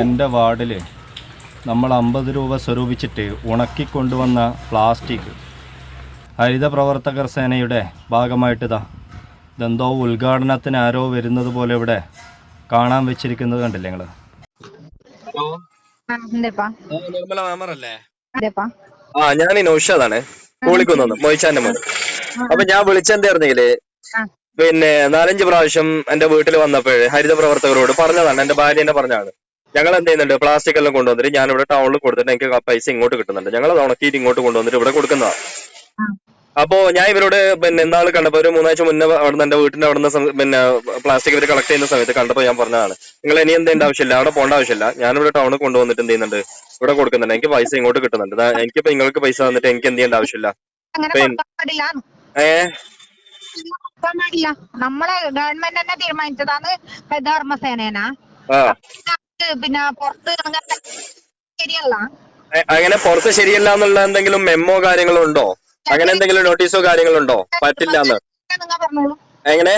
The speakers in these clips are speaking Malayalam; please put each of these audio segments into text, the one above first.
എൻ്റെ വാർഡിൽ നമ്മൾ 50 രൂപ സ്വരൂപിച്ചിട്ട് ഉണക്കിക്കൊണ്ടുവന്ന പ്ലാസ്റ്റിക് ഹരിത പ്രവർത്തകർ സേനയുടെ ഭാഗമായിട്ട് ഇതെന്തോ ഉദ്ഘാടനത്തിന് ആരോ വരുന്നത് പോലെ ഇവിടെ കാണാൻ വെച്ചിരിക്കുന്നത് കണ്ടില്ലേ നിങ്ങൾ? ഞാൻ നൗഷാദാണ് കൂളിക്കുന്നത് മൊയ്ച്ചാന്റെ മോൻ. അപ്പൊ ഞാൻ വിളിച്ചെന്തായിരുന്നെങ്കില് പിന്നെ 4-5 പ്രാവശ്യം എന്റെ വീട്ടിൽ വന്നപ്പോഴേ ഹരിത പ്രവർത്തകരോട് പറഞ്ഞതാണ്, എന്റെ ഭാര്യ എന്നെ പറഞ്ഞാണ്, ഞങ്ങൾ എന്ത് ചെയ്യുന്നുണ്ട്, പ്ലാസ്റ്റിക് എല്ലാം കൊണ്ടുവന്നിട്ട് ഞാൻ ഇവിടെ ടൗണിൽ കൊടുത്തിട്ട് എനിക്ക് പൈസ ഇങ്ങോട്ട് കിട്ടുന്നുണ്ട്, ഞങ്ങൾ അത് ഉണക്കിയിട്ട് ഇങ്ങോട്ട് കൊണ്ടുവന്നിട്ട് ഇവിടെ കൊടുക്കുന്നതാണ്. അപ്പോ ഞാൻ ഇവരോട് പിന്നെ എന്നാൾ കണ്ടപ്പോ ഒരു 3 ആഴ്ച മുന്നേ അവിടെ എന്റെ വീട്ടിന്റെ അവിടെ നിന്ന് പിന്നെ പ്ലാസ്റ്റിക് ഇവർ കളക്ട് ചെയ്യുന്ന സമയത്ത് കണ്ടപ്പോ ഞാൻ പറഞ്ഞതാണ്, നിങ്ങൾ ഇനി എന്തെങ്കിലും ആവശ്യമില്ല, അവിടെ പോകേണ്ട ആവശ്യമില്ല, ഞാനിവിടെ ടൗണിൽ കൊണ്ടുവന്നിട്ട് എന്ത് ചെയ്യുന്നുണ്ട്, ഇവിടെ കൊടുക്കുന്നുണ്ട്, എനിക്ക് പൈസ ഇങ്ങോട്ട് കിട്ടുന്നുണ്ട്, എനിക്കിപ്പോ നിങ്ങൾക്ക് പൈസ തന്നിട്ട് എനിക്ക് എന്ത് ചെയ്യേണ്ട ആവശ്യമില്ല. നമ്മളെ ഗവൺമെന്റ് തന്നെ തീരുമാനിച്ചതാണ് ധർമ്മസേന. പിന്നെ പുറത്ത് ശരിയല്ല, അങ്ങനെ പുറത്ത് ശരിയല്ല എന്നുള്ള എന്തെങ്കിലും മെമ്മോ കാര്യങ്ങളോ ഉണ്ടോ, അങ്ങനെ എന്തെങ്കിലും നോട്ടീസോ കാര്യങ്ങളോ ഉണ്ടോ? പറ്റില്ലാന്ന് എങ്ങനെ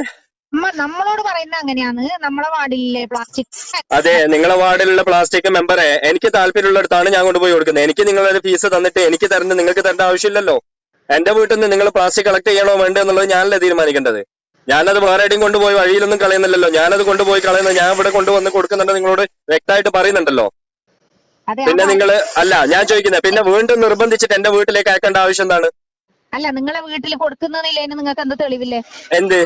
നമ്മളോട് പറയുന്നത് അങ്ങനെയാണ്. നമ്മളെ വാർഡിലെ പ്ലാസ്റ്റിക്, അതെ നിങ്ങളെ വാർഡിലുള്ള പ്ലാസ്റ്റിക് മെമ്പറെ എനിക്ക് താല്പര്യമുള്ളിടത്താണ് ഞാൻ കൊണ്ടുപോയി കൊടുക്കുന്നത്. എനിക്ക് നിങ്ങളൊരു ഫീസ് തന്നിട്ട് എനിക്ക് തരേണ്ട നിങ്ങൾക്ക് തരേണ്ട ആവശ്യമില്ലല്ലോ. എന്റെ വീട്ടിൽ നിന്ന് നിങ്ങൾ പ്ലാസ്റ്റിക് കളക്ട് ചെയ്യണോ വേണ്ടോ എന്നുള്ളത് ഞാനല്ലേ തീരുമാനിക്കേണ്ടത്. ഞാനത് വേറെ എവിടെയും കൊണ്ടുപോയി വഴിയിലൊന്നും കളയുന്നില്ലല്ലോ, ഞാനത് കൊണ്ടുപോയി കളയുന്നത് ഞാൻ ഇവിടെ കൊണ്ടുവന്ന് കൊടുക്കുന്നുണ്ട്, നിങ്ങളോട് വ്യക്തമായിട്ട് പറയുന്നുണ്ടല്ലോ. പിന്നെ നിങ്ങൾ അല്ല ഞാൻ ചോദിക്കുന്നത്, പിന്നെ വീണ്ടും നിർബന്ധിച്ചിട്ട് എന്റെ വീട്ടിലേക്ക് അയക്കേണ്ട ആവശ്യം എന്താണ്? അല്ല, നിങ്ങളെ വീട്ടിൽ കൊടുക്കുന്നതിന് നിങ്ങൾക്ക് എന്ത് തെളിവില്ലേ? എന്ത്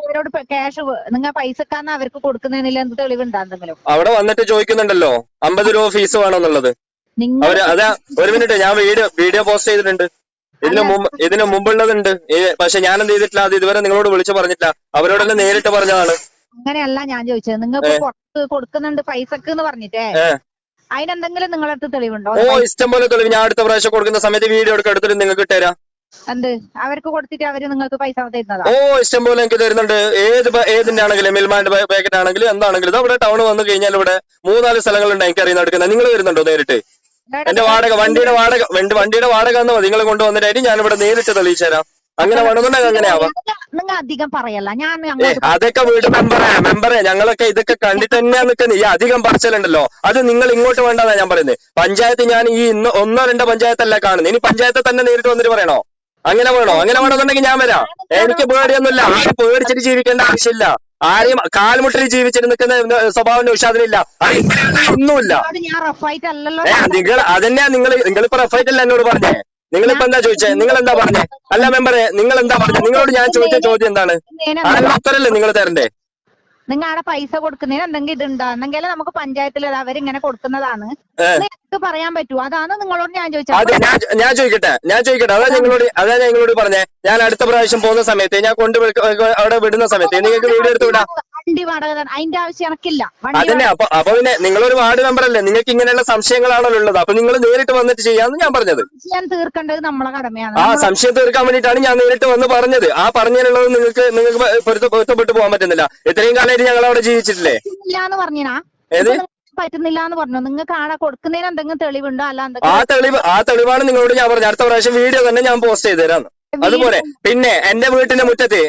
അവരോട് ക്യാഷ് നിങ്ങൾ പൈസക്കാന്ന് അവർക്ക് കൊടുക്കുന്നതിന് എന്ത് തെളിവുണ്ടാകുന്നെങ്കിലും അവിടെ വന്നിട്ട് ചോദിക്കുന്നുണ്ടല്ലോ 50 രൂപ ഫീസ് വേണമെന്നുള്ളത്. അവര് അതാ ഒരു മിനിറ്റ്, ഞാൻ വീഡിയോ പോസ്റ്റ് ചെയ്തിട്ടുണ്ട്, ഇതിന് മുമ്പുള്ളതുണ്ട്. പക്ഷെ ഞാൻ എന്ത് ചെയ്തിട്ടില്ല, അത് ഇതുവരെ നിങ്ങളോട് വിളിച്ചു പറഞ്ഞിട്ടില്ല, അവരോടെല്ലാം നേരിട്ട് പറഞ്ഞതാണ്. അങ്ങനെയല്ല ഞാൻ ചോദിച്ചത്, നിങ്ങൾക്ക് പുറത്ത് കൊടുക്കുന്നുണ്ട് പൈസക്ക് എന്ന് പറഞ്ഞിട്ടേ, അതിനെന്തെങ്കിലും നിങ്ങളടുത്ത് തെളിവുണ്ടോ? ഇഷ്ടം പോലെ തെളിവ് ഞാൻ അടുത്ത പ്രാവശ്യം കൊടുക്കുന്ന സമയത്ത് വീഡിയോ എടുത്തിട്ട് നിങ്ങൾക്ക് ഇട്ടുതരാം. എന്ത് അവർക്ക് കൊടുത്തിട്ട് അവര് നിങ്ങൾക്ക് പൈസ തരുന്നതാ? ഇഷ്ടം പോലെ എനിക്ക് തരുന്നുണ്ട്. ഏതിന്റെ ആണെങ്കിലും മിൽമാന്റെ പാക്കറ്റ് ആണെങ്കിലും എന്താണെങ്കിലും അവിടെ ടൗൺ വന്നു കഴിഞ്ഞാൽ ഇവിടെ 3-4 സ്ഥലങ്ങളുണ്ട് എനിക്ക് അറിയുന്ന എടുക്കുന്നത്. നിങ്ങൾ വരുന്നുണ്ടോ നേരിട്ട്? എന്റെ വണ്ടിയുടെ വാടക എന്ന് മതി, നിങ്ങൾ കൊണ്ടുവന്നിട്ടായിട്ട് ഞാൻ ഇവിടെ നേരിട്ട് തെളിയിച്ചു തരാം. അങ്ങനെ വേണമെന്നുണ്ടെങ്കിൽ അങ്ങനെ ആവാം. നിങ്ങൾ അധികം പറയല്ല, ഞാൻ അതൊക്കെ വീട് മെമ്പറെ ഞങ്ങളൊക്കെ ഇതൊക്കെ കണ്ടിട്ട് തന്നെയാണ് നിൽക്കുന്നത്. ഈ അധികം പറച്ചിലുണ്ടല്ലോ അത് നിങ്ങൾ ഇങ്ങോട്ട് വേണ്ടെന്നാ ഞാൻ പറയുന്നത്. പഞ്ചായത്ത് ഞാൻ ഈ 1-2 പഞ്ചായത്തല്ല കാണുന്നത്, ഇനി പഞ്ചായത്തെ തന്നെ നേരിട്ട് വന്നിട്ട് പറയണോ? അങ്ങനെ വേണോ? അങ്ങനെ വേണമെന്നുണ്ടെങ്കിൽ ഞാൻ വരാം. എനിക്ക് പേടിയൊന്നുമില്ല, ആരും പേടിച്ചിട്ട് ജീവിക്കേണ്ട ആവശ്യമില്ല. ആരെയും കാൽമുട്ടിൽ ജീവിച്ചിട്ട് നിൽക്കുന്ന സ്വഭാവം നൗഷാദിനില്ല, ഒന്നുമില്ല. നിങ്ങൾ അതന്നെയാ നിങ്ങളിപ്പോ റഫായിട്ട് അല്ല എന്നോട് പറഞ്ഞേ. നിങ്ങളിപ്പോ എന്താ ചോദിച്ചേ? നിങ്ങൾ എന്താ പറഞ്ഞേ? അല്ല മെമ്പറെ നിങ്ങൾ എന്താ പറഞ്ഞേ? നിങ്ങളോട് ഞാൻ ചോദിച്ച ചോദ്യം എന്താണ്? അതിന് ഉത്തരല്ലേ നിങ്ങൾ തരണ്ടേ? നിങ്ങൾ അവിടെ പൈസ കൊടുക്കുന്നതിന് എന്തെങ്കിലും ഇതുണ്ടോ? എന്നെങ്കിലും നമുക്ക് പഞ്ചായത്തിൽ അവരിങ്ങനെ കൊടുക്കുന്നതാണ് പറയാൻ പറ്റുമോ? അതാണ് നിങ്ങളോട് ഞാൻ ചോദിച്ചത്. ഞാൻ ചോദിക്കട്ടെ അതാ നിങ്ങളോട് പറഞ്ഞേ. ഞാൻ അടുത്ത പ്രാവശ്യം പോകുന്ന സമയത്ത് ഞാൻ അവിടെ വിടുന്ന സമയത്ത് നിങ്ങൾക്ക് വീഡിയോ എടുത്ത് വിടാം. വണ്ടി വാടക അതിന്റെ ആവശ്യം എനക്കില്ല. അതന്നെ. അപ്പൊ പിന്നെ നിങ്ങളൊരു വാർഡ് മെമ്പർ അല്ലേ, നിങ്ങൾക്ക് ഇങ്ങനെയുള്ള സംശയങ്ങളാണല്ലോ ഉള്ളത്. അപ്പൊ നിങ്ങൾ നേരിട്ട് വന്നിട്ട് ചെയ്യാന്ന് ഞാൻ പറഞ്ഞത്. സംശയം തീർക്കേണ്ടത് നമ്മളെ കടമയാണ്. സംശയം തീർക്കാൻ വേണ്ടിയിട്ടാണ് ഞാൻ നേരിട്ട് വന്ന് പറഞ്ഞത്. ആ പറഞ്ഞതിനുള്ളത് നിങ്ങൾക്ക് പൊരുത്തപ്പെട്ടു പോകാൻ പറ്റുന്നില്ല. ഇത്രയും കാലമായിട്ട് ഞങ്ങൾ അവിടെ ജീവിച്ചിട്ടില്ലേ? പറ്റുന്നില്ല എന്ന് പറഞ്ഞു. നിങ്ങൾക്ക് ആടെ കൊടുക്കുന്നതിന് എന്തെങ്കിലും തെളിവുണ്ടോ? അല്ല ആ തെളിവാണ് നിങ്ങളോട് ഞാൻ പറഞ്ഞു. അടുത്ത പ്രാവശ്യം വീഡിയോ തന്നെ ഞാൻ പോസ്റ്റ് ചെയ്ത് തരാം. അതുപോലെ പിന്നെ എന്റെ വീട്ടിന്റെ മുറ്റത്ത്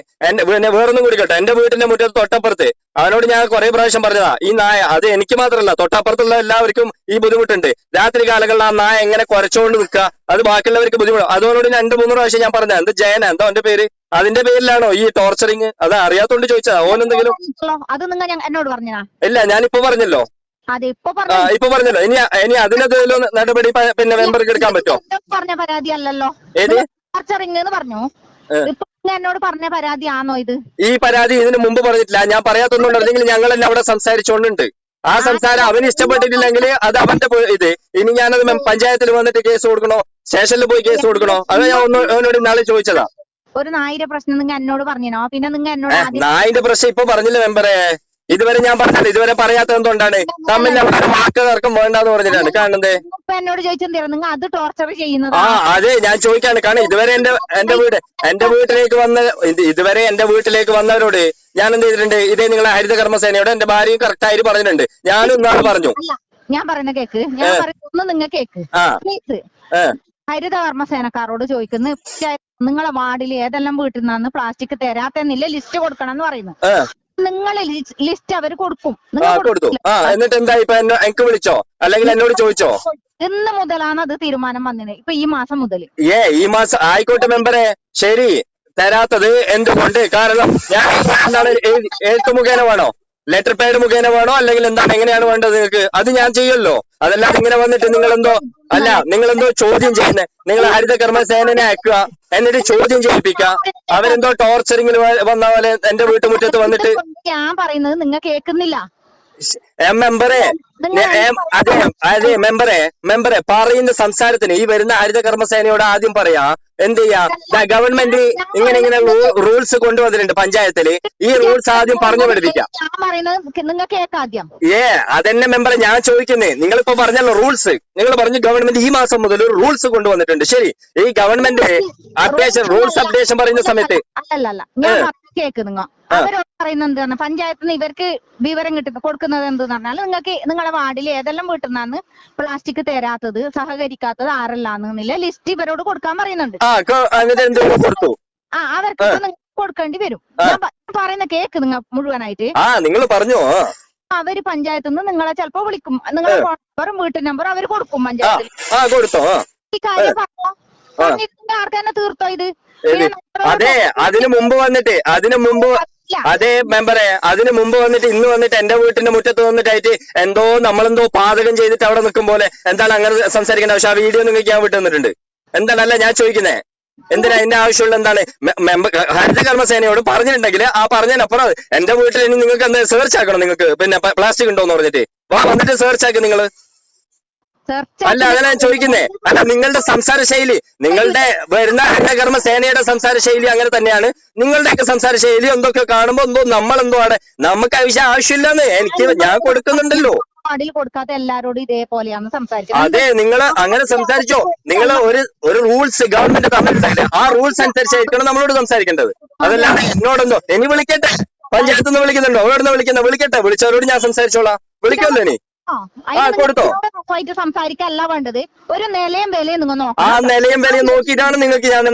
വേറൊന്നും കൂടി കേട്ടോ, എന്റെ വീട്ടിന്റെ മുറ്റത്ത് തൊട്ടപ്പുറത്ത് അവനോട് ഞാൻ കുറെ പ്രാവശ്യം പറഞ്ഞതാ, ഈ നായ അത് എനിക്ക് മാത്രമല്ല തൊട്ടപ്പുറത്തുള്ള എല്ലാവർക്കും ഈ ബുദ്ധിമുട്ടുണ്ട്. രാത്രി കാലങ്ങളിൽ ആ നായ എങ്ങനെ കുരച്ചോണ്ട് നിൽക്കുക, അത് ബാക്കിയുള്ളവർക്ക് ബുദ്ധിമുട്ട്. അതുകൊണ്ട് 2-3 പ്രാവശ്യം ഞാൻ പറഞ്ഞ എന്ത് ജയന എന്തോ എന്റെ പേര്, അതിന്റെ പേരിലാണോ ഈ ടോർച്ചറിങ്? അത് അറിയാത്തോണ്ട് ചോദിച്ചതാ. ഓനെന്തെങ്കിലും എന്നോട് പറഞ്ഞാ? ഇല്ല, ഞാനിപ്പോ പറഞ്ഞല്ലോ. ഇപ്പൊ പറഞ്ഞല്ലോ. ഇനി അതിനെന്തെങ്കിലും നടപടി പിന്നെ മെമ്പർക്ക് എടുക്കാൻ പറ്റുമോ? പറഞ്ഞ പരാതി അല്ലല്ലോ ഏത് പറഞ്ഞു. എന്നോട് പറഞ്ഞ പരാതിയാണോ ഇത്? ഈ പരാതി ഇതിന് മുമ്പ് പറഞ്ഞിട്ടില്ല. ഞാൻ പറയാത്തൊന്നുണ്ട്, അല്ലെങ്കിൽ ഞങ്ങൾ തന്നെ അവിടെ സംസാരിച്ചോണ്ടുണ്ട്. ആ സംസാരം അവന് ഇഷ്ടപ്പെട്ടിട്ടില്ലെങ്കിൽ അത് അവന്റെ ഇത്. ഇനി ഞാനത് പഞ്ചായത്തിൽ വന്നിട്ട് കേസ് കൊടുക്കണോ, സ്റ്റേഷനിൽ പോയി കേസ് കൊടുക്കണോ? അത് ഞാൻ അവനോട് ഇന്നാളെ ചോദിച്ചതാ. ഒരു നായിന്റെ പ്രശ്നം നിങ്ങൾ എന്നോട് പറഞ്ഞോ? പിന്നെ നിങ്ങൾ എന്നോട് നായിന്റെ പ്രശ്നം ഇപ്പൊ പറഞ്ഞില്ല മെമ്പറെ. ഇതുവരെ ഞാൻ പറഞ്ഞില്ല. ഇതുവരെ പറയാത്ത എന്തുകൊണ്ടാണ്? തമ്മിൽ വാക്ക് തർക്കം വേണ്ടെന്ന് പറഞ്ഞിട്ടാണ് കാണുന്നത്. എന്നോട് ചോദിച്ചെന്താ നിങ്ങൾ അത് ടോർച്ചർ ചെയ്യുന്നത്? അതെ ഞാൻ ചോദിക്കാണ്. കാരണം ഇതുവരെ എന്റെ വീട്ടിലേക്ക് വന്നവരോട് ഞാൻ എന്ത് ചെയ്തിട്ടുണ്ട്? ഇതേ നിങ്ങളെ ഹരിത കർമ്മസേനയോട് എന്റെ ഭാര്യയും കറക്റ്റ് ആയിട്ട് പറഞ്ഞിട്ടുണ്ട്. ഞാനും ഇന്നാള് പറഞ്ഞു. ഞാൻ പറയുന്ന കേക്ക്, ഞാൻ പറയുന്ന നിങ്ങൾ കേക്ക്. ഹരിത കർമ്മസേനക്കാരോട് ചോദിക്കുന്നു, നിങ്ങളെ വാർഡിൽ ഏതെല്ലാം വീട്ടിൽ നിന്നാണ് പ്ലാസ്റ്റിക് തരാത്തെന്നില്ല ലിസ്റ്റ് കൊടുക്കണം എന്ന് പറയുന്നു. നിങ്ങളെ ലിസ്റ്റ് അവർ കൊടുക്കും. കൊടുത്തു. എന്നിട്ട് എന്താ ഇപ്പൊ എനിക്ക് വിളിച്ചോ അല്ലെങ്കിൽ എന്നോട് ചോദിച്ചോ? ഇന്ന് മുതലാണ് അത് തീരുമാനം വന്നത്. ഇപ്പൊ ഈ മാസം മുതൽ. ഈ മാസം ആയിക്കോട്ടെ മെമ്പറെ, ശരി. തരാത്തത് എന്തുകൊണ്ട്? കാരണം ഞാൻ എന്താണ് എഴുത്ത് മുഖേന വേണോ, ലെറ്റർ പാഡ് മുഖേന വേണോ, അല്ലെങ്കിൽ എന്താണ്, എങ്ങനെയാണ് വേണ്ടത് നിങ്ങൾക്ക്? അത് ഞാൻ ചെയ്യല്ലോ. അതല്ലാതെ ഇങ്ങനെ വന്നിട്ട് നിങ്ങളെന്തോ ചോദ്യം ചെയ്യുന്നത്. നിങ്ങൾ ഹരിത കർമ്മസേനനെ അയക്കുക, എന്നിട്ട് ചോദ്യം ചെയ്യിപ്പിക്കുക. അവരെന്തോ ടോർച്ചറിങ്ങിൽ വന്ന പോലെ എന്റെ വീട്ടുമുറ്റത്ത് വന്നിട്ട്. ഞാൻ പറയുന്നത് നിങ്ങൾ കേൾക്കുന്നില്ല മെമ്പറെ. അതെ മെമ്പറെ പറയുന്ന സംസാരത്തിന് ഈ വരുന്ന ഹരിത കർമ്മസേനയോട് ആദ്യം പറയാ, എന്ത് ചെയ്യാ, ഗവൺമെന്റ് ഇങ്ങനെ റൂൾസ് കൊണ്ടുവന്നിട്ടുണ്ട് പഞ്ചായത്തില്. ഈ റൂൾസ് ആദ്യം പറഞ്ഞു പഠിപ്പിക്കാം. അതെന്നെ മെമ്പറെ ഞാൻ ചോദിക്കുന്നേ. നിങ്ങളിപ്പോ പറഞ്ഞല്ലോ റൂൾസ്, നിങ്ങൾ പറഞ്ഞു ഗവൺമെന്റ് ഈ മാസം മുതൽ ഒരു റൂൾസ് കൊണ്ടുവന്നിട്ടുണ്ട്. ശരി, ഈ ഗവൺമെന്റ് റൂൾസ് അപ്ഡേഷൻ പറയുന്ന സമയത്ത് കേക്ക് നിങ്ങൾ അവരോട് പറയുന്നത് എന്താണ്, പഞ്ചായത്തിൽ നിന്ന് ഇവർക്ക് വിവരം കൊടുക്കുന്നത് എന്തെന്ന് പറഞ്ഞാൽ, നിങ്ങൾക്ക് നിങ്ങളുടെ വാർഡിൽ ഏതെല്ലാം വീട്ടിൽ നിന്നാണ് പ്ലാസ്റ്റിക് തരാത്തത്, സഹകരിക്കാത്തത് ആരെല്ലാന്നില്ല ലിസ്റ്റ് ഇവരോട് കൊടുക്കാൻ പറയുന്നുണ്ട്. അവർക്ക് നിങ്ങൾ കൊടുക്കേണ്ടി വരും. ഞാൻ പറയുന്ന കേക്ക് നിങ്ങൾ മുഴുവനായിട്ട്. നിങ്ങൾ പറഞ്ഞു അവര് പഞ്ചായത്തിൽ നിന്ന് നിങ്ങളെ ചിലപ്പോ വിളിക്കും. നിങ്ങളുടെ ഫോൺ നമ്പറും വീട്ടു നമ്പറും അവർ കൊടുക്കും പഞ്ചായത്തിൽ. ഈ കാര്യം പറഞ്ഞിട്ട് ആർക്കെന്നെ തീർത്തോ ഇത്? അതെ, അതിനു മുമ്പ് വന്നിട്ട് അതെ മെമ്പറെ, അതിന് മുമ്പ് വന്നിട്ട് ഇന്ന് വന്നിട്ട് എന്റെ വീട്ടിന്റെ മുറ്റത്ത് വന്നിട്ടായിട്ട് നമ്മളെന്തോ പാചകം ചെയ്തിട്ട് അവിടെ നിൽക്കും പോലെ എന്താണ് അങ്ങനെ സംസാരിക്കേണ്ട ആവശ്യം? ആ വീഡിയോ നിങ്ങൾക്ക് ഞാൻ വിട്ടു തന്നിട്ടുണ്ട്. എന്താണല്ല ഞാൻ ചോദിക്കുന്നേ, എന്തിനാ അതിന്റെ ആവശ്യമുള്ള എന്താണ്? ഹരിത കർമ്മസേനയോട് പറഞ്ഞിട്ടുണ്ടെങ്കിൽ ആ പറഞ്ഞതിനപ്പുറം എന്റെ വീട്ടിൽ ഇനി നിങ്ങൾക്ക് എന്താ സെർച്ച് ആക്കണം. നിങ്ങൾക്ക് പിന്നെ പ്ലാസ്റ്റിക് ഉണ്ടോന്ന് പറഞ്ഞിട്ട് വന്നിട്ട് സെർച്ച് ആക്കി നിങ്ങള്. അല്ല, അതല്ല ഞാൻ ചോദിക്കുന്നേ. അല്ല, നിങ്ങളുടെ സംസാര ശൈലി, നിങ്ങളുടെ വരുന്ന ഹരിതകർമ്മ സേനയുടെ സംസാര ശൈലി അങ്ങനെ തന്നെയാണ്. നിങ്ങളുടെയൊക്കെ സംസാര ശൈലി എന്തൊക്കെ കാണുമ്പോ നമ്മളെന്തോ ആണ്, നമുക്ക് ആവശ്യമില്ലെന്ന് ഞാൻ കൊടുക്കുന്നുണ്ടല്ലോ. കൊടുക്കാത്ത എല്ലാരോടും ഇതേപോലെയാണ് സംസാരിച്ചത്. അതെ, നിങ്ങൾ അങ്ങനെ സംസാരിച്ചോ. നിങ്ങൾ ഒരു റൂൾസ് ഗവൺമെന്റ് തന്നിട്ടുണ്ടല്ലേ, ആ റൂൾസ് അനുസരിച്ചായിരിക്കണം നമ്മളോട് സംസാരിക്കേണ്ടത്. അതല്ലാതെ എന്നോടെന്തോ ഇനി വിളിക്കട്ടെ, പഞ്ചായത്ത് നിന്ന് വിളിക്കുന്നുണ്ടോ, അവിടെ നിന്ന് വിളിക്കട്ടെ, വിളിച്ചവരോട് ഞാൻ സംസാരിച്ചോളാം. വിളിക്കുമല്ലോ ഇനി. കൊടുത്തോ? സംസാരിക്കല്ല വേണ്ടത്, ഒരു നിലയും വിലയും നിങ്ങൾ നോക്കണം. ആ നിലയും വിലയും നോക്കിയിട്ടാണ് നിങ്ങൾക്ക് ഞാൻ